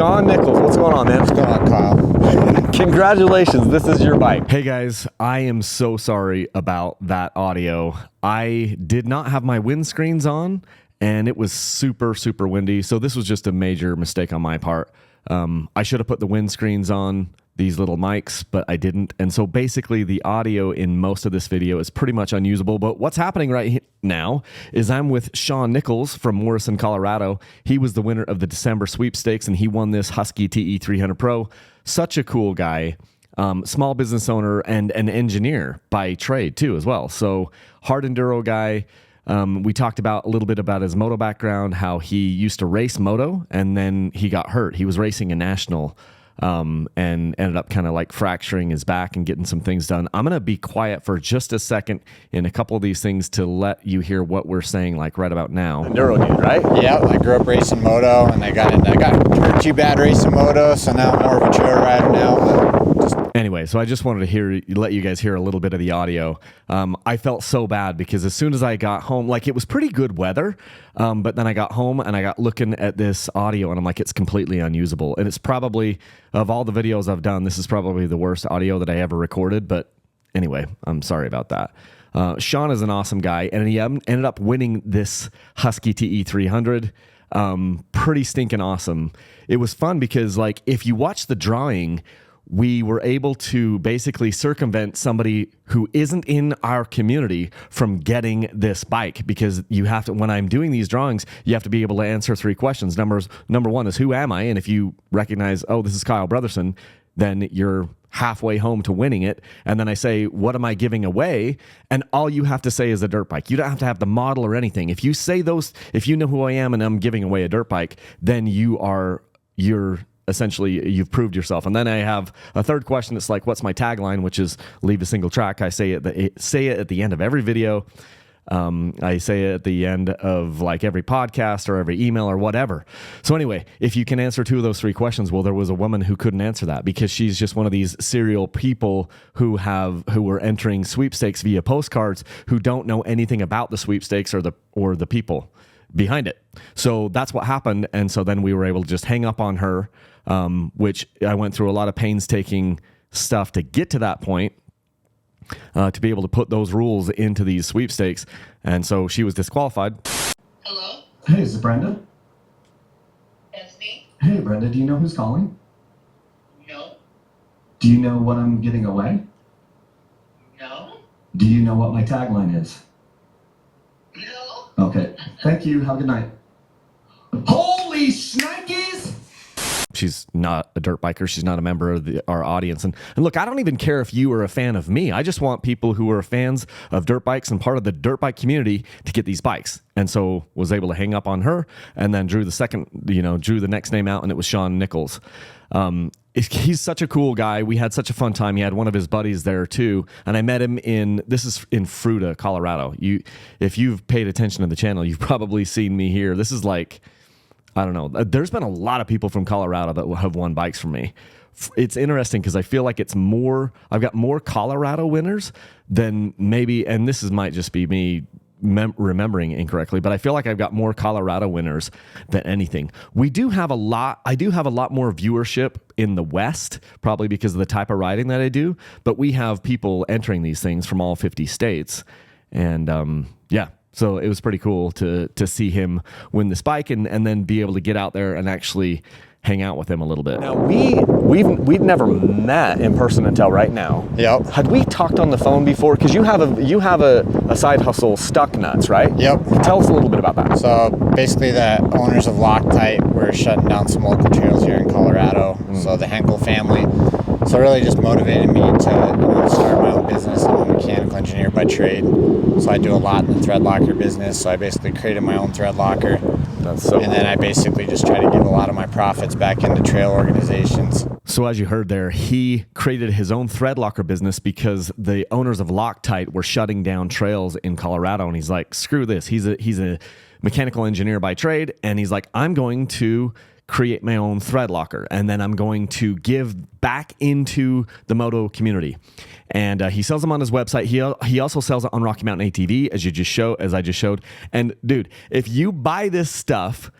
Sean Nichols. What's going on, man? What's going on, Kyle? Congratulations. This is your bike. Hey, guys. I am so sorry about that audio. I did not have my windscreens on, and it was super, super windy. So this was just a major mistake on my part. I should have put the windscreens on these little mics, but I didn't. And so basically the audio in most of this video is pretty much unusable. But what's happening right now is I'm with Sean Nichols from Morrison, Colorado. He was the winner of the December Sweepstakes, and he won this Husky TE 300 Pro. Such a cool guy. Small business owner and an engineer by trade too as well. So hard enduro guy. We talked about a little bit about his moto background, how he used to race moto and then he got hurt. He was racing a national and ended up kind of like fracturing his back and getting some things done. I'm going to be quiet for just a second in a couple of these things to let you hear what we're saying like right about now. Enduro dude, right? Yeah, I grew up racing moto and I got hurt too bad racing moto, so now I'm more of a trail rider now. Anyway, so I just wanted to let you guys hear a little bit of the audio. I felt so bad because as soon as I got home, like it was pretty good weather, but then I got home and I got looking at this audio and I'm like, it's completely unusable. And it's probably, of all the videos I've done, this is probably the worst audio that I ever recorded. But anyway, I'm sorry about that. Sean is an awesome guy, and he ended up winning this Husky TE 300. Pretty stinking awesome. It was fun because like if you watch the drawing, we were able to basically circumvent somebody who isn't in our community from getting this bike, because you have to, when I'm doing these drawings, you have to be able to answer 3 questions. Number one is, who am I? And if you recognize, oh, this is Kyle Brotherson, then you're halfway home to winning it. And then I say, what am I giving away? And all you have to say is a dirt bike. You don't have to have the model or anything. If you say those, if you know who I am and I'm giving away a dirt bike, then you're essentially, you've proved yourself. And then I have a third question. It's like, what's my tagline? Which is leave a single track. I say it at the end of every video. I say it at the end of like every podcast or every email or whatever. So anyway, if you can answer 2 of those 3 questions, well, there was a woman who couldn't answer that because she's just one of these serial people who were entering sweepstakes via postcards who don't know anything about the sweepstakes or the people behind it. So that's what happened. And so then we were able to just hang up on her, which I went through a lot of painstaking stuff to get to that point, to be able to put those rules into these sweepstakes. And so she was disqualified. Hello? Hey, is it Brenda? That's me? Hey, Brenda, do you know who's calling? No. Do you know what I'm giving away? No. Do you know what my tagline is? No. Okay, thank you. Have a good night. Holy shnikes! She's not a dirt biker. She's not a member of our audience. And look, I don't even care if you are a fan of me. I just want people who are fans of dirt bikes and part of the dirt bike community to get these bikes. And so was able to hang up on her and then drew the next name out, and it was Sean Nichols. He's such a cool guy. We had such a fun time. He had one of his buddies there too. And I met him this is in Fruita, Colorado. If you've paid attention to the channel, you've probably seen me here. This is like, I don't know. There's been a lot of people from Colorado that have won bikes from me. It's interesting because I feel like I've got more Colorado winners than maybe, and might just be me remembering incorrectly, but I feel like I've got more Colorado winners than anything. I do have a lot more viewership in the West, probably because of the type of riding that I do, but we have people entering these things from all 50 states. And yeah. So it was pretty cool to see him win this bike and then be able to get out there and actually hang out with him a little bit. Now we've never met in person until right now. Yep. Had we talked on the phone before? Because you have a side hustle, Stuck Nuts, right? Yep. Tell us a little bit about that. So basically, the owners of Loctite were shutting down some local trails here in Colorado. So the Henkel family. So it really just motivated me to start my own business. I'm a mechanical engineer by trade, so I do a lot in the thread locker business. So I basically created my own thread locker. And then I basically just try to give a lot of my profits back into trail organizations. So as you heard there, he created his own thread locker business because the owners of Loctite were shutting down trails in Colorado, and he's like, screw this. He's a mechanical engineer by trade, and he's like, I'm going to create my own thread locker, and then I'm going to give back into the moto community. And he sells them on his website. He also sells it on Rocky Mountain ATV, as I just showed. And dude, if you buy this stuff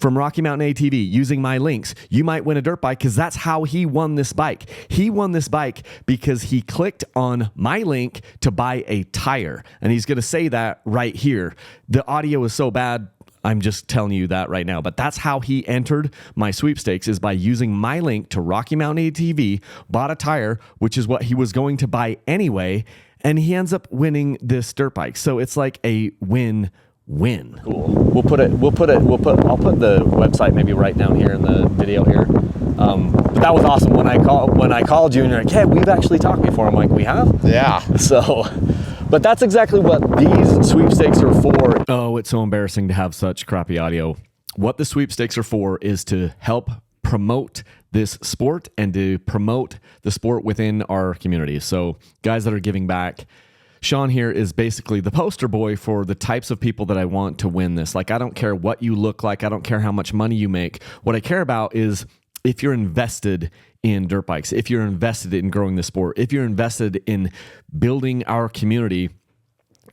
from Rocky Mountain ATV using my links, you might win a dirt bike, because that's how he won this bike. He won this bike because he clicked on my link to buy a tire. And he's going to say that right here. The audio is so bad, I'm just telling you that right now. But that's how he entered my sweepstakes, is by using my link to Rocky Mountain ATV, bought a tire, which is what he was going to buy anyway, and he ends up winning this dirt bike. So it's like a win-win. Cool. I'll put the website maybe right down here in the video here. But that was awesome when I called you and you're like, "Hey, we've actually talked before." I'm like, "We have?" Yeah. So, but that's exactly what these sweepstakes are for. Oh, it's so embarrassing to have such crappy audio. What the sweepstakes are for is to help promote this sport and to promote the sport within our community. So guys that are giving back, Sean here is basically the poster boy for the types of people that I want to win this. Like, I don't care what you look like. I don't care how much money you make. What I care about is if you're invested in dirt bikes, if you're invested in growing the sport, if you're invested in building our community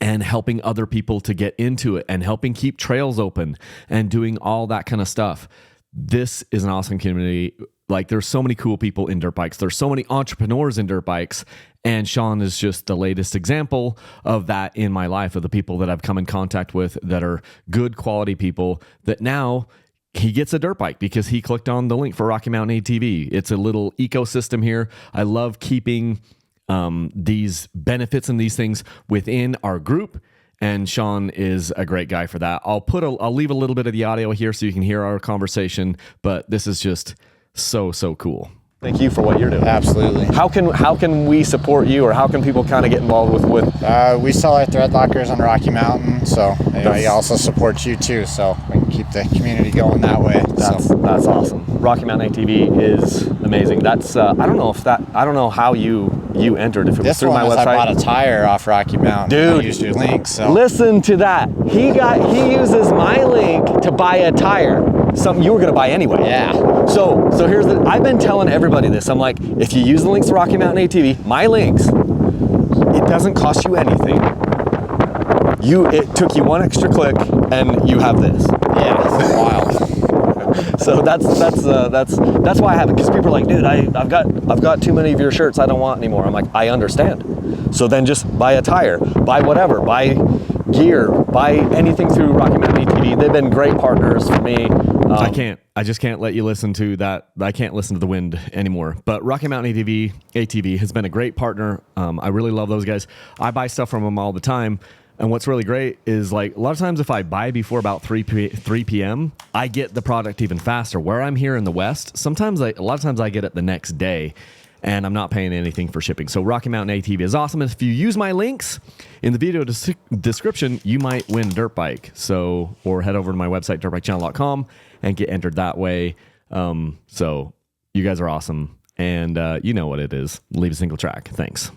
and helping other people to get into it and helping keep trails open and doing all that kind of stuff. This is an awesome community. Like, there's so many cool people in dirt bikes. There's so many entrepreneurs in dirt bikes. And Sean is just the latest example of that in my life, of the people that I've come in contact with that are good quality people that now he gets a dirt bike because he clicked on the link for Rocky Mountain ATV. It's a little ecosystem here. I love keeping these benefits and these things within our group. And Sean is a great guy for that. I'll leave a little bit of the audio here so you can hear our conversation, but this is just so cool. Thank you for what you're doing. Absolutely. How can we support you, or how can people kind of get involved with? We sell our thread lockers on Rocky Mountain, so he also supports you too. So we can keep the community going that way. That's awesome. Rocky Mountain ATV is amazing. That's I don't know how you entered. If it was through my website. I bought a tire off Rocky Mountain. Dude, I used your link. So listen to that. He uses my link to buy a tire. Something you were going to buy anyway. Yeah. So I've been telling everybody this. I'm like, if you use the links to Rocky Mountain ATV, my links, it doesn't cost you anything. It took you one extra click and you have this. Yeah, it's wild. So that's why I have it, because people are like, "Dude, I've got too many of your shirts. I don't want anymore." I'm like, I understand. So then just buy a tire, buy whatever, buy gear, buy anything through Rocky Mountain ATV. They've been great partners for me. I just can't let you listen to that. I can't listen to the wind anymore. But Rocky Mountain ATV has been a great partner. I really love those guys. I buy stuff from them all the time. And what's really great is, like, a lot of times if I buy before about 3 p.m., I get the product even faster. Where I'm here in the West, a lot of times I get it the next day, and I'm not paying anything for shipping. So Rocky Mountain ATV is awesome. And if you use my links in the video description, you might win a dirt bike. Or head over to my website, dirtbikechannel.com, and get entered that way. So you guys are awesome. And you know what it is. Leave a single track. Thanks.